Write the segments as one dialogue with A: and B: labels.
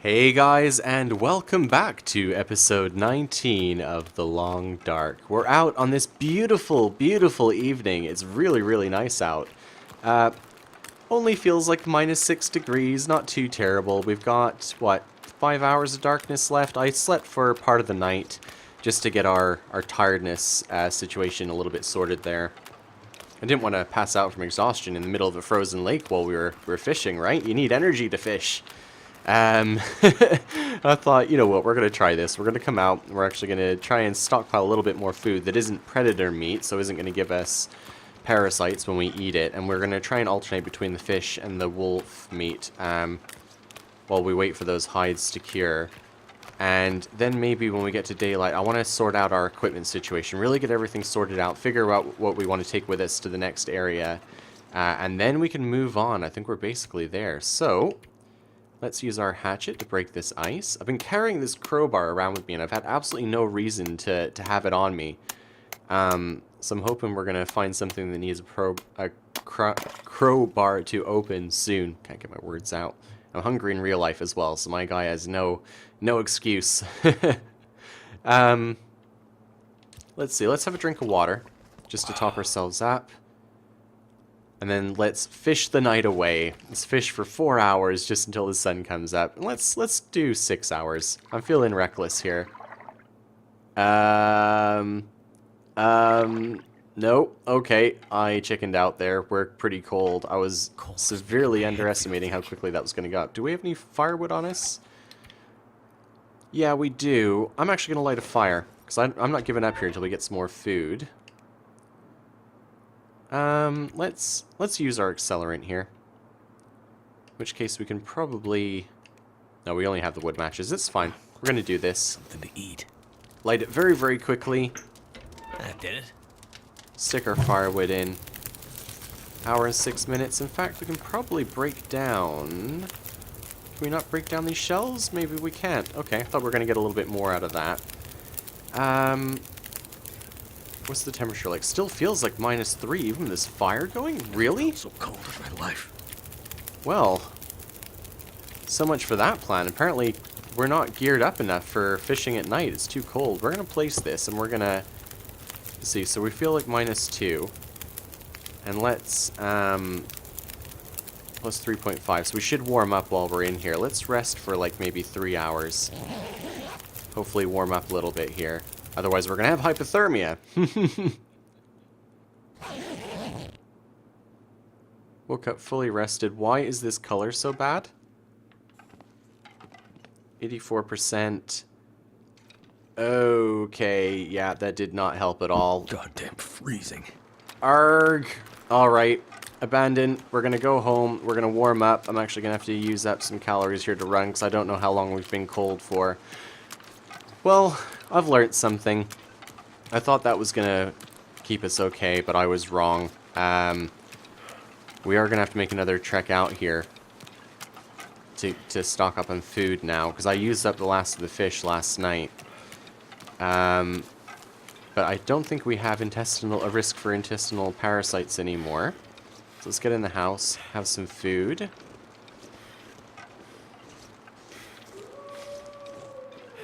A: Hey guys, and welcome back to episode 19 of The Long Dark. We're out on this beautiful, beautiful evening. It's really, really nice out. Only feels like -6 degrees, not too terrible. We've got, what, 5 hours of darkness left? I slept for part of the night just to get our tiredness situation a little bit sorted there. I didn't want to pass out from exhaustion in the middle of a frozen lake while we were fishing, right? You need energy to fish. I thought, you know what, we're going to try this. We're going to come out, and we're actually going to try and stockpile a little bit more food that isn't predator meat, so isn't going to give us parasites when we eat it. And we're going to try and alternate between the fish and the wolf meat while we wait for those hides to cure. And then maybe when we get to daylight, I want to sort out our equipment situation, really get everything sorted out, figure out what we want to take with us to the next area, and then we can move on. I think we're basically there. So let's use our hatchet to break this ice. I've been carrying this crowbar around with me, and I've had absolutely no reason to have it on me. So I'm hoping we're going to find something that needs a crowbar to open soon. Can't get my words out. I'm hungry in real life as well, so my guy has no excuse. Let's see. Let's have a drink of water just to top ourselves up. And then let's fish the night away. Let's fish for 4 hours just until the sun comes up. And let's do 6 hours. I'm feeling reckless here. Nope. Okay, I chickened out there. We're pretty cold. I was severely underestimating how quickly that was going to go up. Do we have any firewood on us? Yeah, we do. I'm actually going to light a fire, because I'm not giving up here until we get some more food. Let's use our accelerant here. In which case we can probably... No, we only have the wood matches. It's fine. We're going to do this.
B: Something to eat.
A: Light it very, very quickly.
B: That did it.
A: Stick our firewood in. Hour and 6 minutes. In fact, we can probably break down... Can we not break down these shells? Maybe we can't. Okay, I thought we were going to get a little bit more out of that. What's the temperature like? Still feels like -3, even with this fire going? Really?
B: So cold in my life.
A: Well, so much for that plan. Apparently, we're not geared up enough for fishing at night. It's too cold. We're going to place this, and we're going to... see, so we feel like -2. And let's, plus 3.5. So we should warm up while we're in here. Let's rest for, like, maybe 3 hours. Hopefully warm up a little bit here. Otherwise, we're going to have hypothermia. Woke up fully rested. Why is this color so bad? 84%. Okay, yeah, that did not help at all.
B: Goddamn freezing.
A: Arg. Alright, abandon. We're going to go home. We're going to warm up. I'm actually going to have to use up some calories here to run because I don't know how long we've been cold for. Well, I've learned something. I thought that was going to keep us okay, but I was wrong. We are going to have to make another trek out here to stock up on food now, because I used up the last of the fish last night. But I don't think we have a risk for intestinal parasites anymore. So let's get in the house, have some food.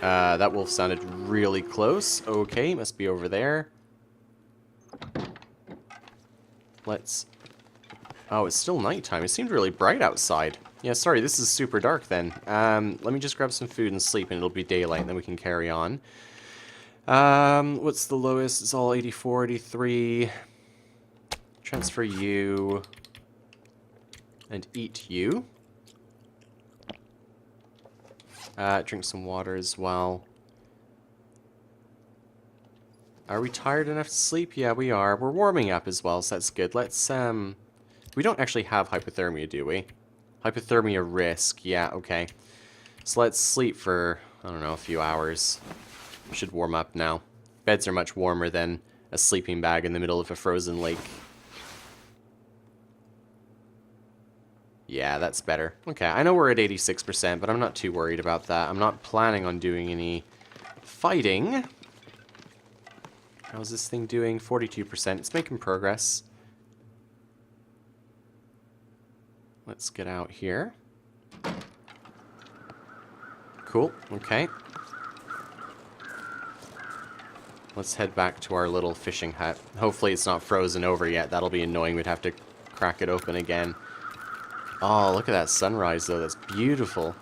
A: That wolf sounded really close. Okay, must be over there. Let's... Oh, it's still nighttime. It seemed really bright outside. Yeah, sorry, this is super dark then. Let me just grab some food and sleep, and it'll be daylight, and then we can carry on. What's the lowest? It's all 84, 83. Transfer you. And eat you. Drink some water as well. Are we tired enough to sleep? Yeah, we are. We're warming up as well, so that's good. Let's, we don't actually have hypothermia, do we? Hypothermia risk. Yeah, okay. So let's sleep for, I don't know, a few hours. We should warm up now. Beds are much warmer than a sleeping bag in the middle of a frozen lake. Yeah, that's better. Okay, I know we're at 86%, but I'm not too worried about that. I'm not planning on doing any fighting. How's this thing doing? 42%. It's making progress. Let's get out here. Cool. Okay. Let's head back to our little fishing hut. Hopefully it's not frozen over yet. That'll be annoying. We'd have to crack it open again. Oh, look at that sunrise, though. That's beautiful.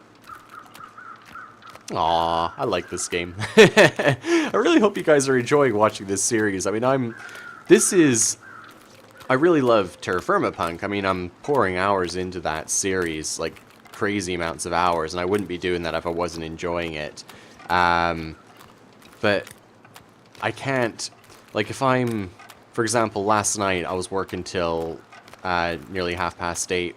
A: Aw, I like this game. I really hope you guys are enjoying watching this series. I mean, I really love Terra Firma Punk. I mean, I'm pouring hours into that series, like crazy amounts of hours, and I wouldn't be doing that if I wasn't enjoying it. But I can't, like, if I'm, for example, last night I was working till nearly 8:30.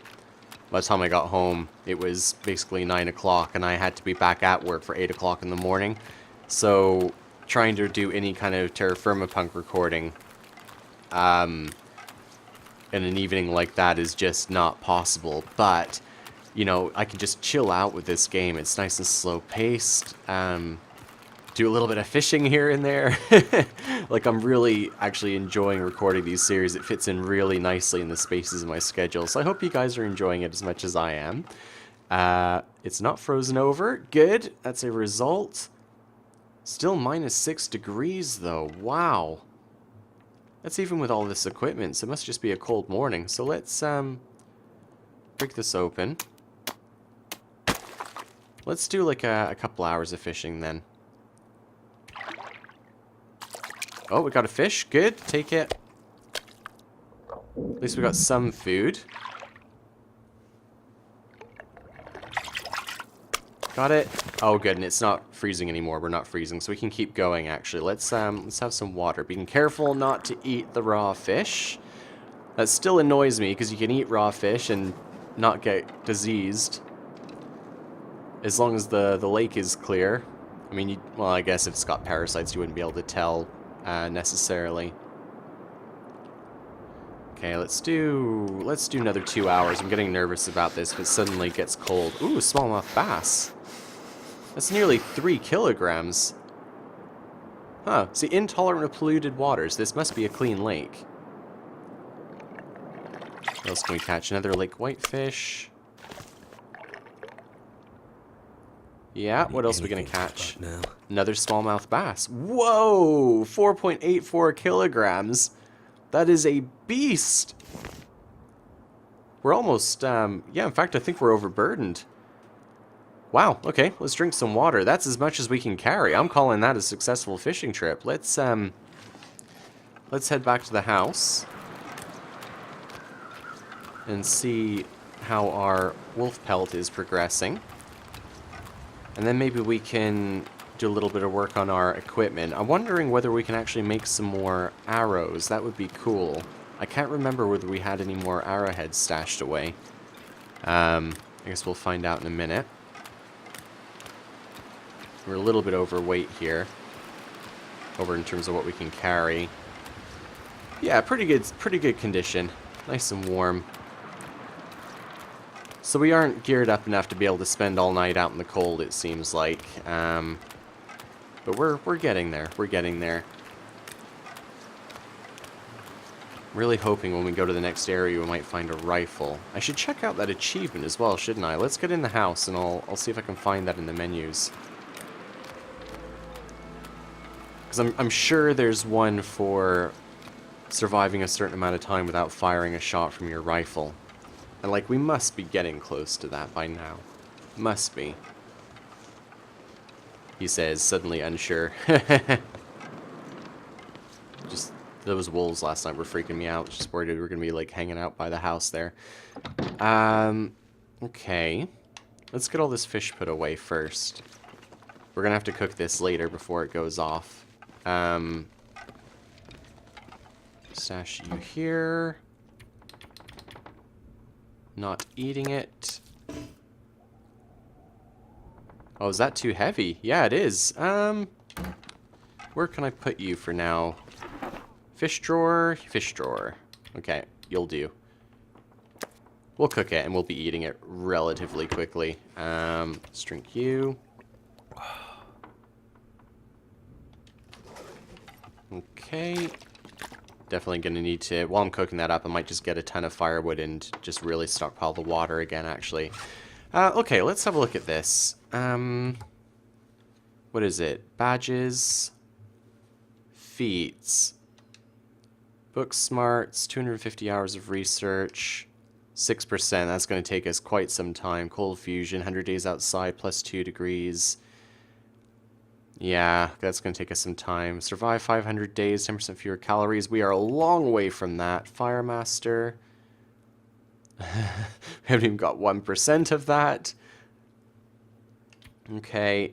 A: By the time I got home, it was basically 9 o'clock, and I had to be back at work for 8 o'clock in the morning. So, trying to do any kind of Terra Firma Punk recording in an evening like that is just not possible. But, you know, I can just chill out with this game. It's nice and slow-paced. Do a little bit of fishing here and there. Like, I'm really actually enjoying recording these series. It fits in really nicely in the spaces of my schedule. So I hope you guys are enjoying it as much as I am. It's not frozen over. Good. That's a result. Still -6 degrees, though. Wow. That's even with all this equipment. So it must just be a cold morning. So let's break this open. Let's do like a couple hours of fishing then. Oh, we got a fish. Good. Take it. At least we got some food. Got it. Oh, good. And it's not freezing anymore. We're not freezing, so we can keep going, actually. Let's have some water. Being careful not to eat the raw fish. That still annoys me, because you can eat raw fish and not get diseased. As long as the lake is clear. I mean, well, I guess if it's got parasites, you wouldn't be able to tell necessarily. Okay, let's do another 2 hours. I'm getting nervous about this if it suddenly gets cold. Ooh, smallmouth bass. That's nearly 3 kilograms. Huh, see, intolerant of polluted waters. This must be a clean lake. What else can we catch? Another lake whitefish. Yeah, what else are we gonna catch? Another smallmouth bass. Whoa! 4.84 kilograms. That is a beast. We're almost, yeah, in fact, I think we're overburdened. Wow, okay, let's drink some water. That's as much as we can carry. I'm calling that a successful fishing trip. Let's head back to the house and see how our wolf pelt is progressing. And then maybe we can do a little bit of work on our equipment. I'm wondering whether we can actually make some more arrows. That would be cool. I can't remember whether we had any more arrowheads stashed away. I guess we'll find out in a minute. We're a little bit overweight here. Over in terms of what we can carry. Yeah, pretty good condition. Nice and warm. So we aren't geared up enough to be able to spend all night out in the cold, it seems like. But we're getting there. We're getting there. I'm really hoping when we go to the next area we might find a rifle. I should check out that achievement as well, shouldn't I? Let's get in the house and I'll see if I can find that in the menus. Because I'm sure there's one for surviving a certain amount of time without firing a shot from your rifle. And, like, we must be getting close to that by now. Must be. He says, suddenly unsure. Just, those wolves last night were freaking me out. Just worried we were going to be, like, hanging out by the house there. Okay. Let's get all this fish put away first. We're going to have to cook this later before it goes off. Stash you here. Not eating it. Oh, is that too heavy? Yeah, it is. Where can I put you for now? Fish drawer? Fish drawer. Okay, you'll do. We'll cook it and we'll be eating it relatively quickly. Let's drink you. Okay. Definitely going to need to, while I'm cooking that up, I might just get a ton of firewood and just really stockpile the water again, actually. Okay, let's have a look at this. What is it? Badges. Feats. Book smarts. 250 hours of research. 6%. That's going to take us quite some time. Cold fusion. 100 days outside. Plus 2 degrees. Yeah, that's going to take us some time. Survive 500 days. 10% fewer calories. We are a long way from that. Firemaster. We haven't even got 1% of that. Okay.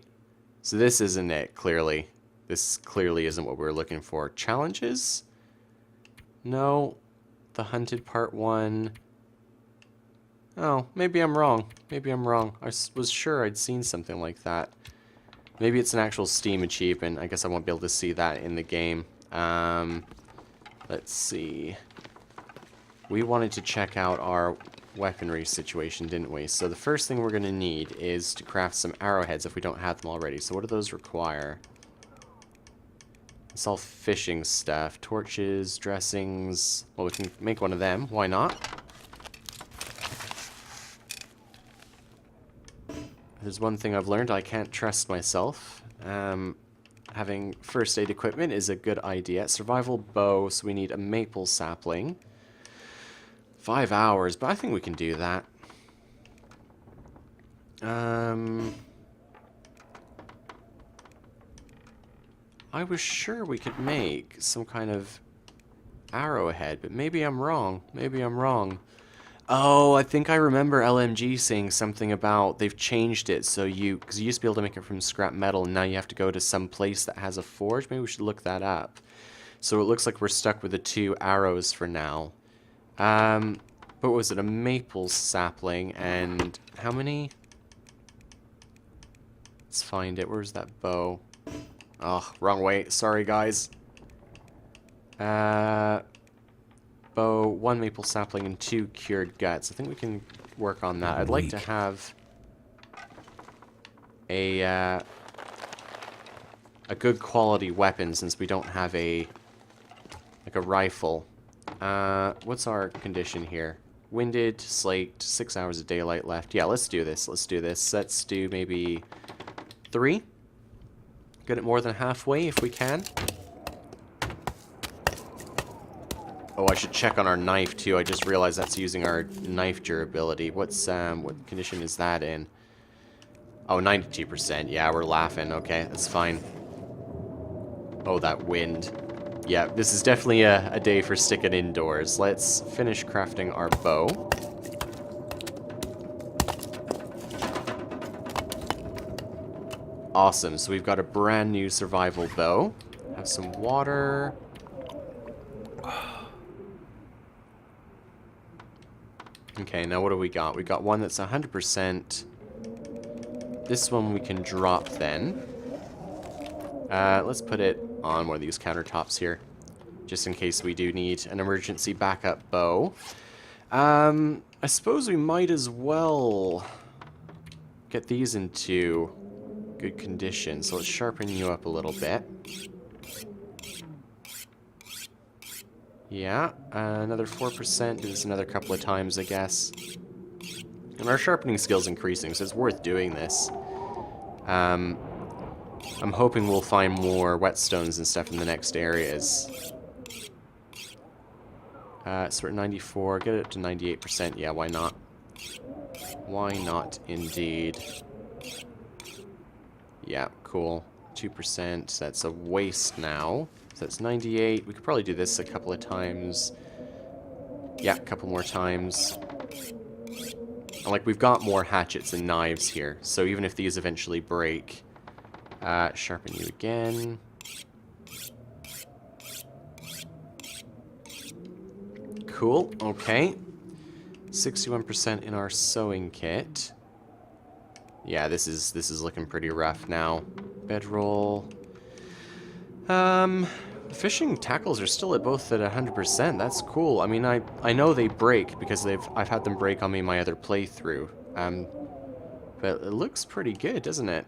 A: So this isn't it, clearly. This clearly isn't what we were looking for. Challenges? No. The Hunted Part 1. Oh, maybe I'm wrong. Maybe I'm wrong. I was sure I'd seen something like that. Maybe it's an actual Steam achievement. I guess I won't be able to see that in the game. Let's see. We wanted to check out our weaponry situation, didn't we? So the first thing we're going to need is to craft some arrowheads if we don't have them already. So what do those require? It's all fishing stuff. Torches, dressings. Well, we can make one of them. Why not? There's one thing I've learned. I can't trust myself. Having first aid equipment is a good idea. Survival bow, so we need a maple sapling. 5 hours, but I think we can do that. I was sure we could make some kind of arrowhead, but maybe I'm wrong. Maybe I'm wrong. Oh, I think I remember LMG saying something about they've changed it so because you used to be able to make it from scrap metal, and now you have to go to some place that has a forge. Maybe we should look that up. So it looks like we're stuck with the 2 arrows for now. What was it? A maple sapling and how many? Let's find it. Where's that bow? Oh, wrong way. Sorry, guys. Bow, 1 maple sapling, and 2 cured guts. I think we can work on that. I'd like to have a good quality weapon since we don't have a rifle. What's our condition here? Winded, slaked, 6 hours of daylight left. Yeah, let's do this. Let's do this. Let's do maybe 3. Get it more than halfway if we can. Oh, I should check on our knife too. I just realized that's using our knife durability. What condition is that in? Oh, 92%. Yeah, we're laughing. Okay, that's fine. Oh, that wind. Yeah, this is definitely a day for sticking indoors. Let's finish crafting our bow. Awesome, so we've got a brand new survival bow. Have some water. Okay, now what do we got? We got one that's 100%. This one we can drop then. Let's put it on one of these countertops here, just in case we do need an emergency backup bow. I suppose we might as well get these into good condition. So let's sharpen you up a little bit. Yeah, another 4%. Do this another couple of times, I guess. And our sharpening skill's increasing, so it's worth doing this. I'm hoping we'll find more whetstones and stuff in the next areas. So we're at 94. Get it up to 98%. Yeah, why not? Why not, indeed? Yeah, cool. 2%. That's a waste now. So that's 98. We could probably do this a couple of times. Yeah, a couple more times. And, like, we've got more hatchets and knives here. So even if these eventually break... sharpen you again. Cool, okay. 61% in our sewing kit. Yeah, this is looking pretty rough now. Bedroll. Fishing tackles are still both at 100%. That's cool. I mean, I know they break because I've had them break on me in my other playthrough. But it looks pretty good, doesn't it?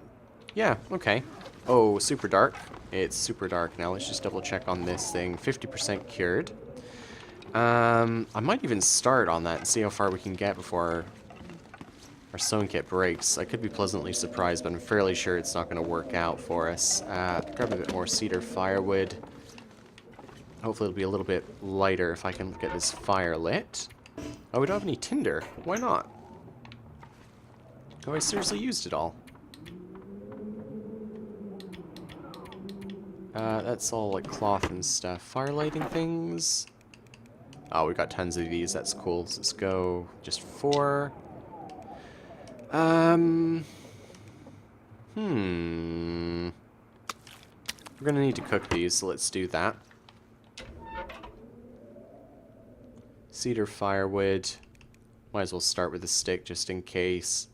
A: Yeah, okay. Oh, super dark. It's super dark now. Let's just double check on this thing. 50% cured. I might even start on that and see how far we can get before our sewing kit breaks. I could be pleasantly surprised, but I'm fairly sure it's not going to work out for us. Grab a bit more cedar firewood. Hopefully it'll be a little bit lighter if I can get this fire lit. Oh, we don't have any tinder. Why not? Have I seriously used it all? That's all like cloth and stuff. Fire lighting things. Oh, we got tons of these. That's cool. So let's go just 4. We're gonna need to cook these, so let's do that. Cedar firewood. Might as well start with a stick just in case.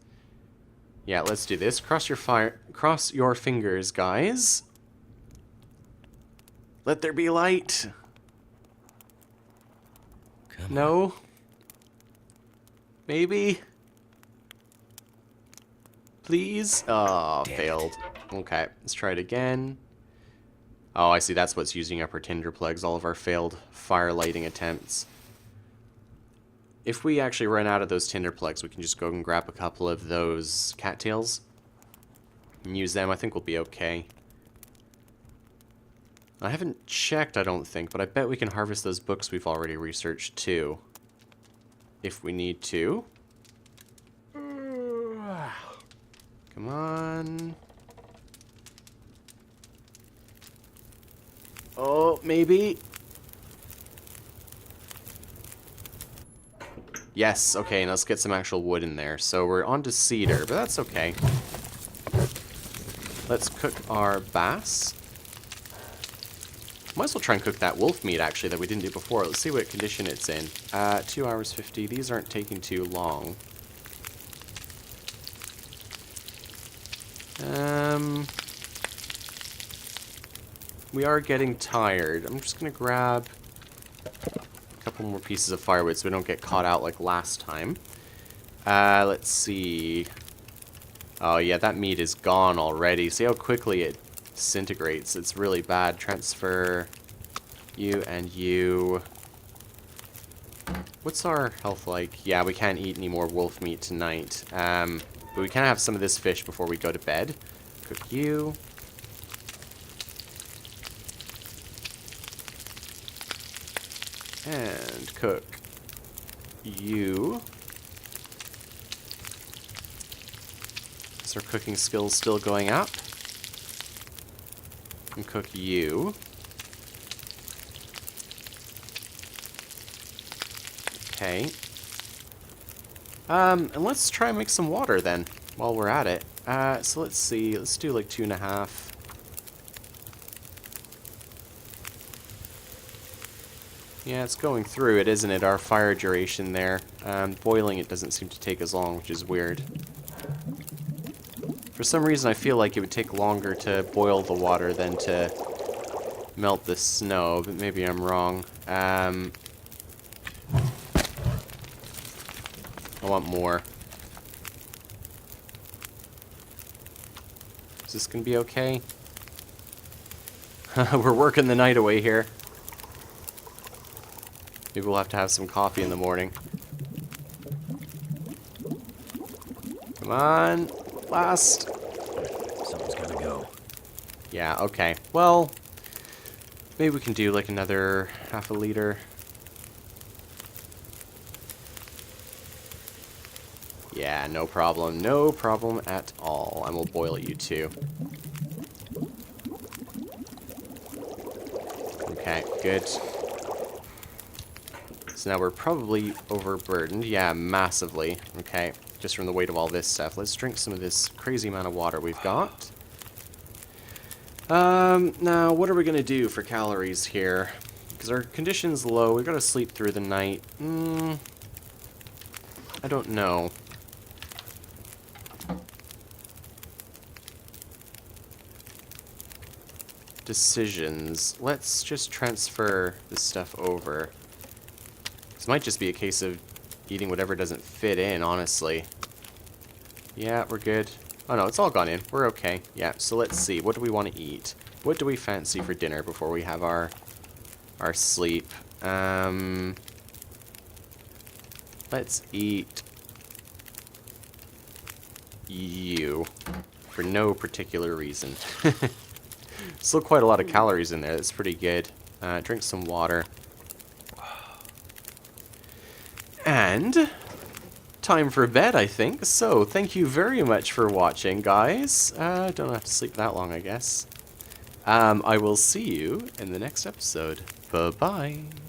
A: Yeah, let's do this. Cross your fingers, guys. Let there be light.
B: Come on.
A: No? Maybe? Please? Oh,
B: Damn
A: failed. Okay, let's try it again. Oh, I see. That's what's using up our tinder plugs, all of our failed fire lighting attempts. If we actually run out of those tinder plugs, we can just go and grab a couple of those cattails and use them. I think we'll be okay. I haven't checked, I don't think, but I bet we can harvest those books we've already researched too. If we need to. Come on. Oh, maybe. Yes, okay, now let's get some actual wood in there. So we're on to cedar, but that's okay. Let's cook our bass. Might as well try and cook that wolf meat, actually, that we didn't do before. Let's see what condition it's in. 2 hours 50. These aren't taking too long. We are getting tired. I'm just going to grab a couple more pieces of firewood so we don't get caught out like last time. Let's see. Oh, yeah, that meat is gone already. See how quickly it disintegrates. It's really bad. Transfer you and you. What's our health like? Yeah, we can't eat any more wolf meat tonight. But we can have some of this fish before we go to bed. Cook you. And cook you. Is our cooking skills still going up? And cook you. Okay. And let's try and make some water then, while we're at it. So let's see, let's do like 2.5. Yeah, it's going through it, isn't it? Our fire duration there. Boiling it doesn't seem to take as long, which is weird. For some reason, I feel like it would take longer to boil the water than to melt the snow, but maybe I'm wrong. I want more. Is this gonna be okay? We're working the night away here. Maybe we'll have to have some coffee in the morning. Come on. Last.
B: Someone's gotta go.
A: Yeah, okay. Well, maybe we can do like another half a liter. Yeah, no problem. No problem at all. And we'll boil you too. Okay, good. So now we're probably overburdened. Yeah, massively. Okay, just from the weight of all this stuff. Let's drink some of this crazy amount of water we've got. Now, what are we going to do for calories here? Because our condition's low. We've got to sleep through the night. I don't know. Decisions. Let's just transfer this stuff over. This might just be a case of eating whatever doesn't fit in, honestly. Yeah, we're good. Oh no, it's all gone in. We're okay. Yeah, so let's see. What do we want to eat? What do we fancy for dinner before we have our sleep? Let's eat you for no particular reason. Still quite a lot of calories in there. That's pretty good. Drink some water. And time for bed, I think. So, thank you very much for watching, guys. Don't have to sleep that long, I guess. I will see you in the next episode. Bye-bye.